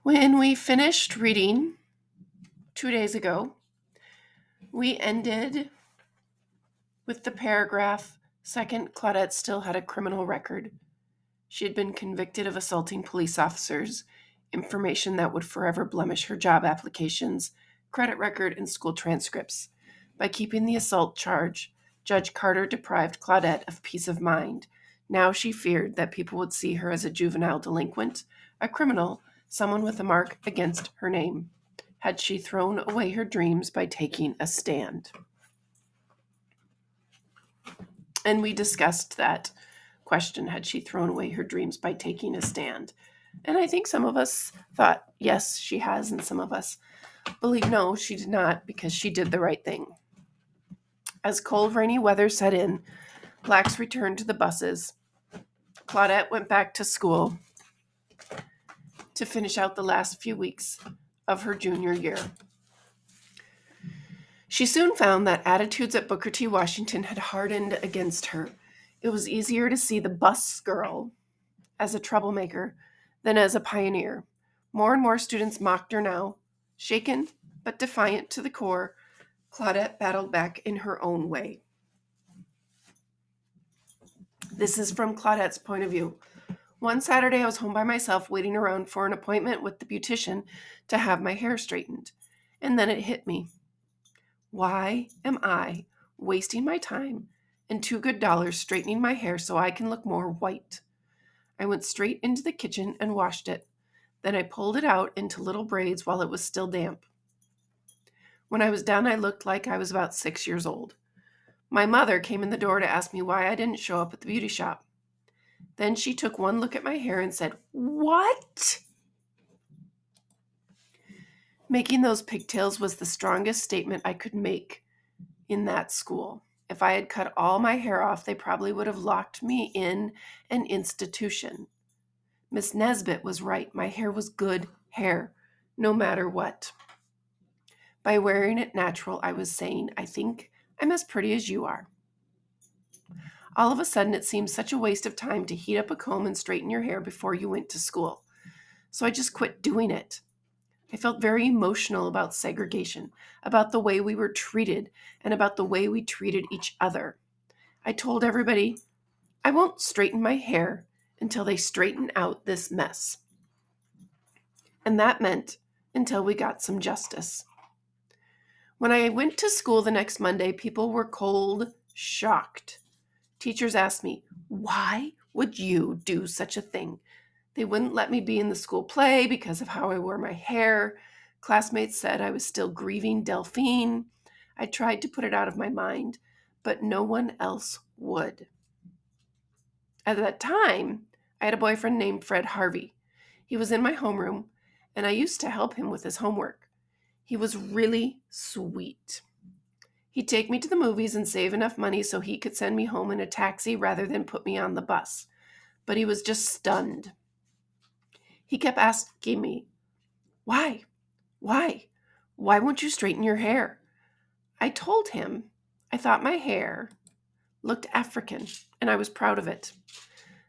When we finished reading 2 days ago, we ended with the paragraph, second, Claudette still had a criminal record. She had been convicted of assaulting police officers, information that would forever blemish her job applications, credit record, and school transcripts. By keeping the assault charge, Judge Carter deprived Claudette of peace of mind. Now she feared that people would see her as a juvenile delinquent, a criminal, someone with a mark against her name. Had she thrown away her dreams by taking a stand? And we discussed that question, had she thrown away her dreams by taking a stand? And I think some of us thought, yes, she has, and some of us believe, no, she did not, because she did the right thing. As cold, rainy weather set in, blacks returned to the buses. Claudette went back to school to finish out the last few weeks of her junior year. She soon found that attitudes at Booker T. Washington had hardened against her. It was easier to see the bus girl as a troublemaker than as a pioneer. More and more students mocked her now. Shaken but defiant to the core, Claudette battled back in her own way. This is from Claudette's point of view. One Saturday, I was home by myself, waiting around for an appointment with the beautician to have my hair straightened. And then it hit me. Why am I wasting my time and $2 straightening my hair so I can look more white? I went straight into the kitchen and washed it. Then I pulled it out into little braids while it was still damp. When I was done, I looked like I was about 6 years old. My mother came in the door to ask me why I didn't show up at the beauty shop. Then she took one look at my hair and said, "What?" Making those pigtails was the strongest statement I could make in that school. If I had cut all my hair off, they probably would have locked me in an institution. Miss Nesbit was right. My hair was good hair, no matter what. By wearing it natural, I was saying, I think I'm as pretty as you are. All of a sudden, it seemed such a waste of time to heat up a comb and straighten your hair before you went to school. So I just quit doing it. I felt very emotional about segregation, about the way we were treated, and about the way we treated each other. I told everybody, I won't straighten my hair until they straighten out this mess. And that meant until we got some justice. When I went to school the next Monday, people were cold, shocked. Teachers asked me, why would you do such a thing? They wouldn't let me be in the school play because of how I wore my hair. Classmates said I was still grieving Delphine. I tried to put it out of my mind, but no one else would. At that time, I had a boyfriend named Fred Harvey. He was in my homeroom, and I used to help him with his homework. He was really sweet. He'd take me to the movies and save enough money so he could send me home in a taxi rather than put me on the bus. But he was just stunned. He kept asking me, why? Why won't you straighten your hair? I told him I thought my hair looked African, and I was proud of it.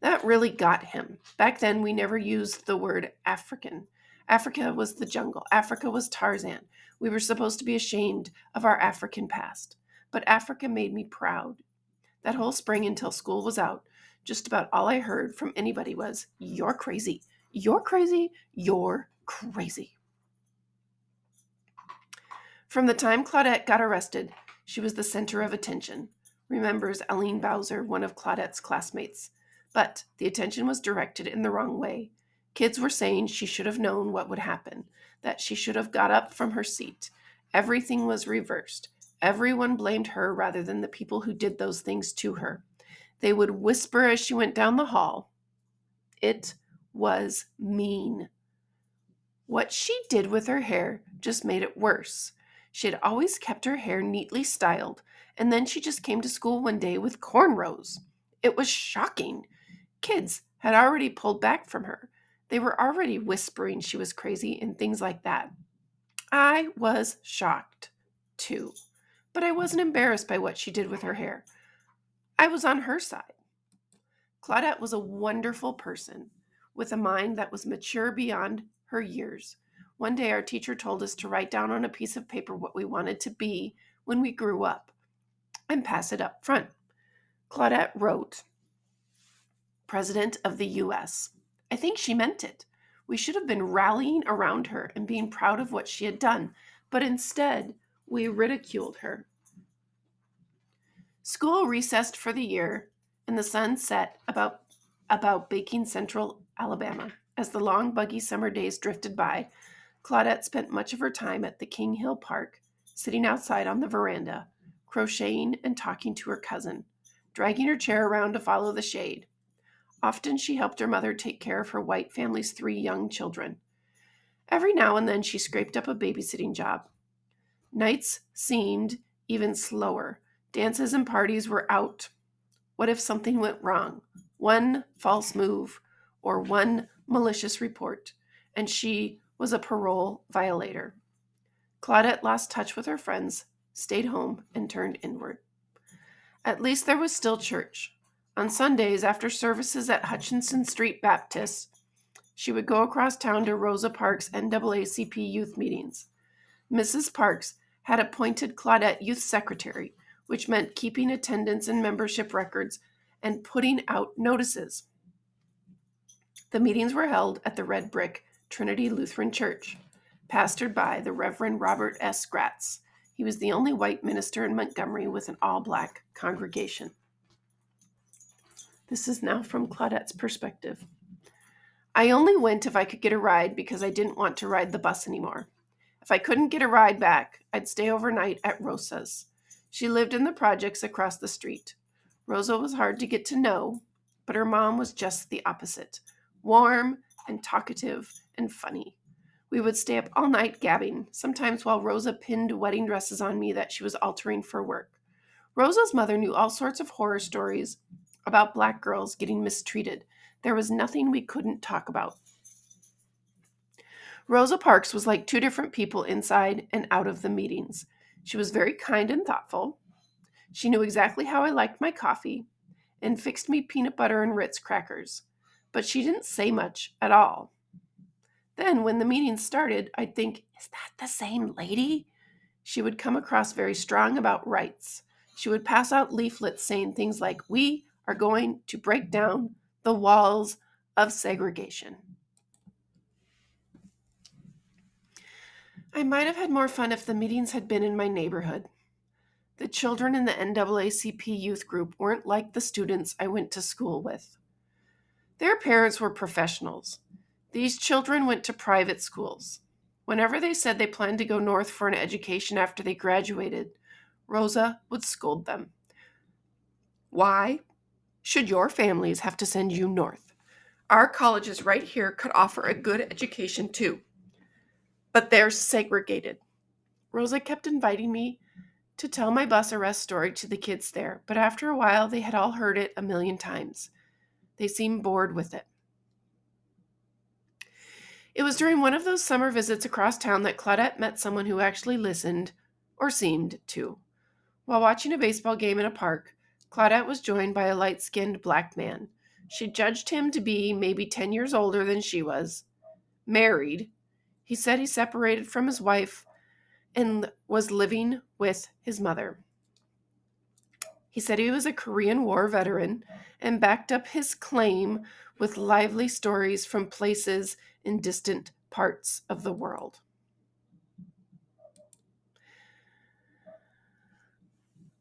That really got him. Back then, we never used the word African. Africa was the jungle. Africa was Tarzan. We were supposed to be ashamed of our African past. But Africa made me proud. That whole spring until school was out, just about all I heard from anybody was, "You're crazy. You're crazy. You're crazy." From the time Claudette got arrested, she was the center of attention, remembers Eileen Bowser, one of Claudette's classmates. But the attention was directed in the wrong way. Kids were saying she should have known what would happen, that she should have got up from her seat. Everything was reversed. Everyone blamed her rather than the people who did those things to her. They would whisper as she went down the hall, "It was mean." What she did with her hair just made it worse. She had always kept her hair neatly styled, and then she just came to school one day with cornrows. It was shocking. Kids had already pulled back from her. They were already whispering she was crazy and things like that. I was shocked, too. But I wasn't embarrassed by what she did with her hair. I was on her side. Claudette was a wonderful person with a mind that was mature beyond her years. One day, our teacher told us to write down on a piece of paper what we wanted to be when we grew up and pass it up front. Claudette wrote, President of the U.S. I think she meant it. We should have been rallying around her and being proud of what she had done, but instead, we ridiculed her. School recessed for the year, and the sun set about baking central Alabama. As the long, buggy summer days drifted by, Claudette spent much of her time at the King Hill Park, sitting outside on the veranda, crocheting and talking to her cousin, dragging her chair around to follow the shade. Often she helped her mother take care of her white family's 3 young children. Every now and then she scraped up a babysitting job. Nights seemed even slower. Dances and parties were out. What if something went wrong? One false move or one malicious report, and she was a parole violator. Claudette lost touch with her friends, stayed home, and turned inward. At least there was still church. On Sundays, after services at Hutchinson Street Baptist, she would go across town to Rosa Parks' NAACP youth meetings. Mrs. Parks had appointed Claudette youth secretary, which meant keeping attendance and membership records and putting out notices. The meetings were held at the red brick Trinity Lutheran Church, pastored by the Reverend Robert S. Gratz. He was the only white minister in Montgomery with an all-black congregation. This is now from Claudette's perspective. I only went if I could get a ride because I didn't want to ride the bus anymore. If I couldn't get a ride back, I'd stay overnight at Rosa's. She lived in the projects across the street. Rosa was hard to get to know, but her mom was just the opposite, warm and talkative and funny. We would stay up all night gabbing, sometimes while Rosa pinned wedding dresses on me that she was altering for work. Rosa's mother knew all sorts of horror stories about black girls getting mistreated. There was nothing we couldn't talk about. Rosa Parks was like 2 different people inside and out of the meetings. She was very kind and thoughtful. She knew exactly how I liked my coffee and fixed me peanut butter and Ritz crackers, but she didn't say much at all. Then when the meeting started, I'd think, is that the same lady? She would come across very strong about rights. She would pass out leaflets saying things like, we are going to break down the walls of segregation. I might have had more fun if the meetings had been in my neighborhood. The children in the NAACP youth group weren't like the students I went to school with. Their parents were professionals. These children went to private schools. Whenever they said they planned to go north for an education after they graduated, Rosa would scold them. Why should your families have to send you north? Our colleges right here could offer a good education too, but they're segregated. Rosa kept inviting me to tell my bus arrest story to the kids there, but after a while they had all heard it a million times. They seemed bored with it. It was during one of those summer visits across town that Claudette met someone who actually listened, or seemed to. While watching a baseball game in a park, Claudette was joined by a light-skinned black man. She judged him to be maybe 10 years older than she was. Married. He said he separated from his wife and was living with his mother. He said he was a Korean War veteran and backed up his claim with lively stories from places in distant parts of the world.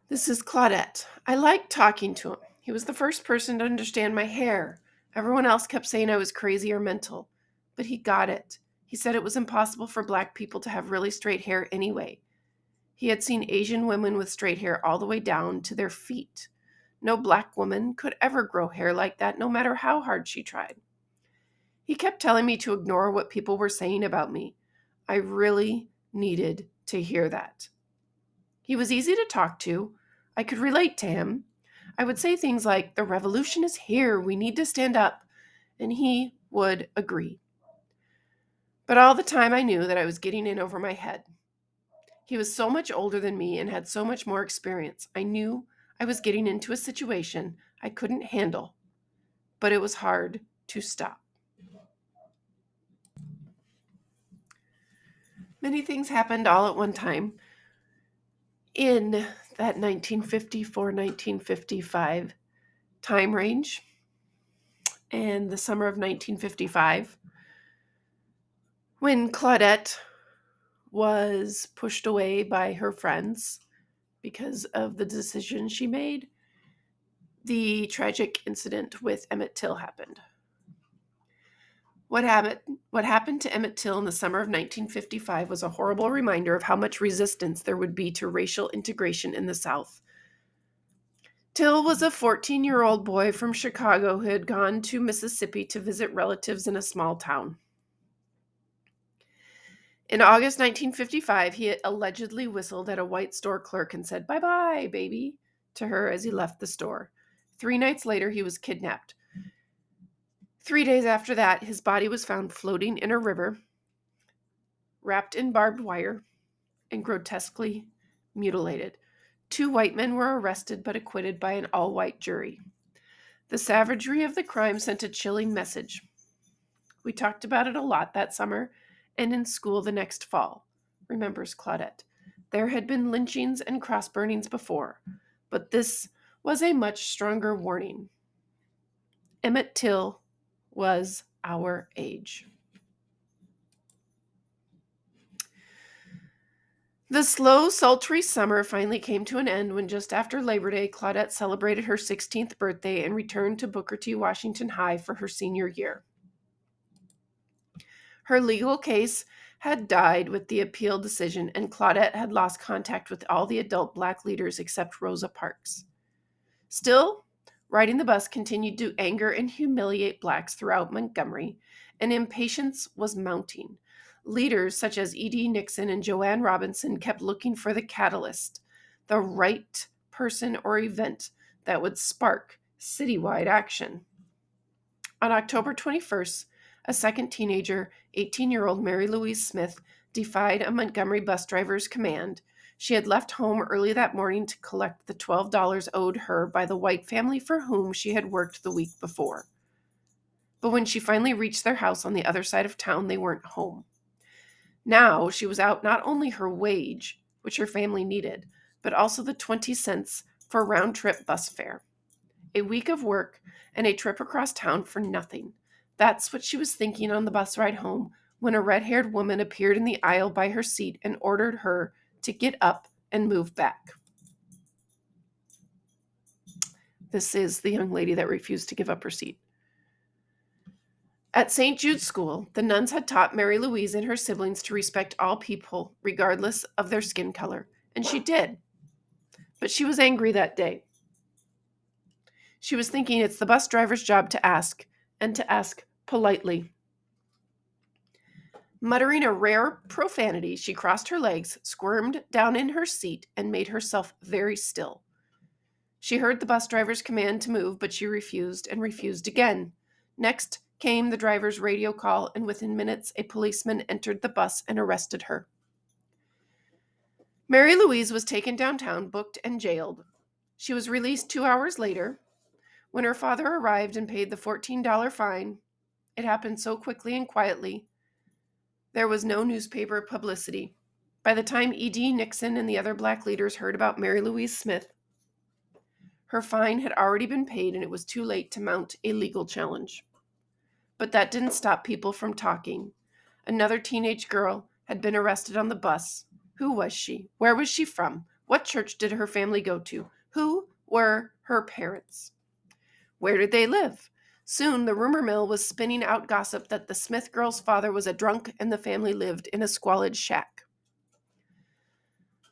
This is Claudette. I liked talking to him. He was the first person to understand my hair. Everyone else kept saying I was crazy or mental, but he got it. He said it was impossible for black people to have really straight hair anyway. He had seen Asian women with straight hair all the way down to their feet. No black woman could ever grow hair like that, no matter how hard she tried. He kept telling me to ignore what people were saying about me. I really needed to hear that. He was easy to talk to. I could relate to him. I would say things like, the revolution is here, we need to stand up, and he would agree. But all the time I knew that I was getting in over my head. He was so much older than me and had so much more experience. I knew I was getting into a situation I couldn't handle, but it was hard to stop. Many things happened all at one time in that 1954-1955 time range. And the summer of 1955, when Claudette was pushed away by her friends because of the decision she made, the tragic incident with Emmett Till happened. What happened to Emmett Till in the summer of 1955 was a horrible reminder of how much resistance there would be to racial integration in the South. Till was a 14-year-old boy from Chicago who had gone to Mississippi to visit relatives in a small town. In August 1955, he allegedly whistled at a white store clerk and said, "Bye-bye, baby," to her as he left the store. 3 nights later, he was kidnapped. 3 days after that, his body was found floating in a river, wrapped in barbed wire, and grotesquely mutilated. 2 white men were arrested but acquitted by an all-white jury. The savagery of the crime sent a chilling message. We talked about it a lot that summer and in school the next fall, remembers Claudette. There had been lynchings and cross burnings before, but this was a much stronger warning. Emmett Till was our age. The slow, sultry summer finally came to an end when just after Labor Day, Claudette celebrated her 16th birthday and returned to Booker T. Washington High for her senior year. Her legal case had died with the appeal decision, and Claudette had lost contact with all the adult Black leaders except Rosa Parks. Still, riding the bus continued to anger and humiliate Blacks throughout Montgomery, and impatience was mounting. Leaders such as E.D. Nixon and Joanne Robinson kept looking for the catalyst, the right person or event that would spark citywide action. On October 21st, a second teenager, 18-year-old Mary Louise Smith, defied a Montgomery bus driver's command. She had left home early that morning to collect the $12 owed her by the white family for whom she had worked the week before. But when she finally reached their house on the other side of town, they weren't home. Now she was out not only her wage, which her family needed, but also the 20 cents for round-trip bus fare. A week of work and a trip across town for nothing. That's what she was thinking on the bus ride home when a red-haired woman appeared in the aisle by her seat and ordered her to get up and move back. This is the young lady that refused to give up her seat. At St. Jude's School, the nuns had taught Mary Louise and her siblings to respect all people, regardless of their skin color, and she did. But she was angry that day. She was thinking it's the bus driver's job to ask, and to ask politely. Muttering a rare profanity, she crossed her legs, squirmed down in her seat, and made herself very still. She heard the bus driver's command to move, but she refused and refused again. Next came the driver's radio call, and within minutes a policeman entered the bus and arrested her. Mary Louise was taken downtown, booked, and jailed. She was released 2 hours later. When her father arrived and paid the $14 fine, it happened so quickly and quietly, there was no newspaper publicity. By the time E.D. Nixon and the other Black leaders heard about Mary Louise Smith, her fine had already been paid and it was too late to mount a legal challenge. But that didn't stop people from talking. Another teenage girl had been arrested on the bus. Who was she? Where was she from? What church did her family go to? Who were her parents? Where did they live? Soon the rumor mill was spinning out gossip that the Smith girl's father was a drunk and the family lived in a squalid shack.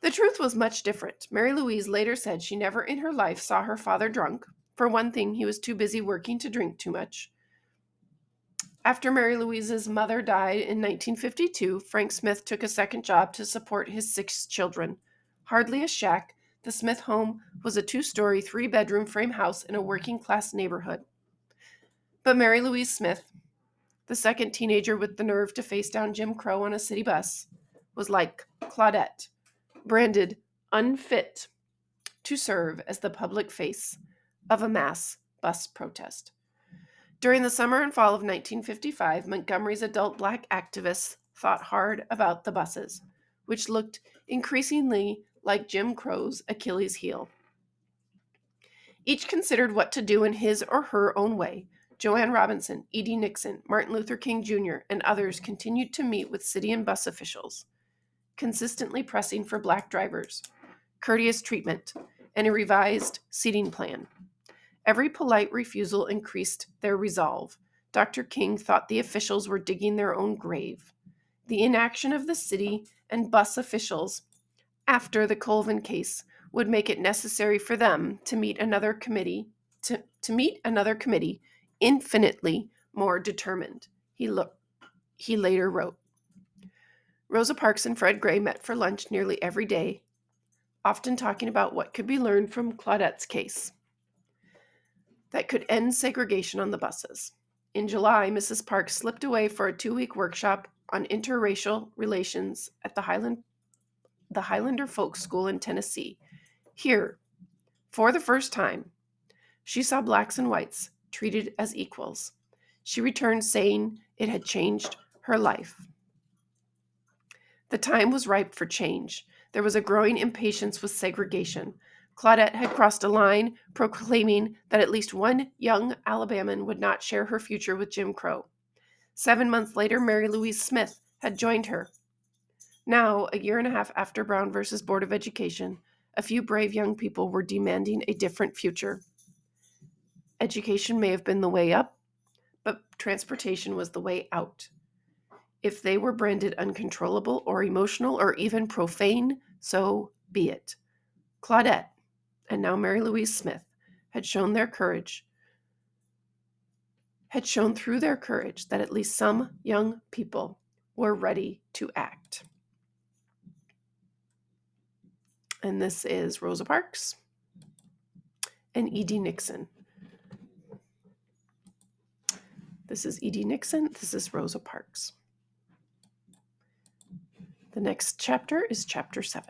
The truth was much different. Mary Louise later said she never in her life saw her father drunk. For one thing, he was too busy working to drink too much. After Mary Louise's mother died in 1952, Frank Smith took a second job to support his 6 children. Hardly a shack, the Smith home was a 2-story, 3-bedroom frame house in a working-class neighborhood. But Mary Louise Smith, the second teenager with the nerve to face down Jim Crow on a city bus, was like Claudette, branded unfit to serve as the public face of a mass bus protest. During the summer and fall of 1955, Montgomery's adult Black activists thought hard about the buses, which looked increasingly like Jim Crow's Achilles heel. Each considered what to do in his or her own way. Joanne Robinson, E.D. Nixon, Martin Luther King Jr., and others continued to meet with city and bus officials, consistently pressing for black drivers, courteous treatment, and a revised seating plan. Every polite refusal increased their resolve. Dr. King thought the officials were digging their own grave. The inaction of the city and bus officials after the Colvin case would make it necessary for them to meet another committee infinitely more determined. He later wrote. Rosa Parks and Fred Gray met for lunch nearly every day, often talking about what could be learned from Claudette's case that could end segregation on the buses. In July, Mrs. Parks slipped away for a 2-week workshop on interracial relations at the Highlander Folk School in Tennessee. Here, for the first time, she saw blacks and whites treated as equals. She returned saying it had changed her life. The time was ripe for change. There was a growing impatience with segregation. Claudette had crossed a line proclaiming that at least one young Alabaman would not share her future with Jim Crow. 7 months later, Mary Louise Smith had joined her. Now, a year and a half after Brown versus Board of Education, a few brave young people were demanding a different future. Education may have been the way up, but transportation was the way out. If they were branded uncontrollable or emotional or even profane, so be it. Claudette, and now Mary Louise Smith, had shown through their courage that at least some young people were ready to act. And this is Rosa Parks and E.D. Nixon. This is E.D. Nixon. This is Rosa Parks. The next chapter is chapter 7.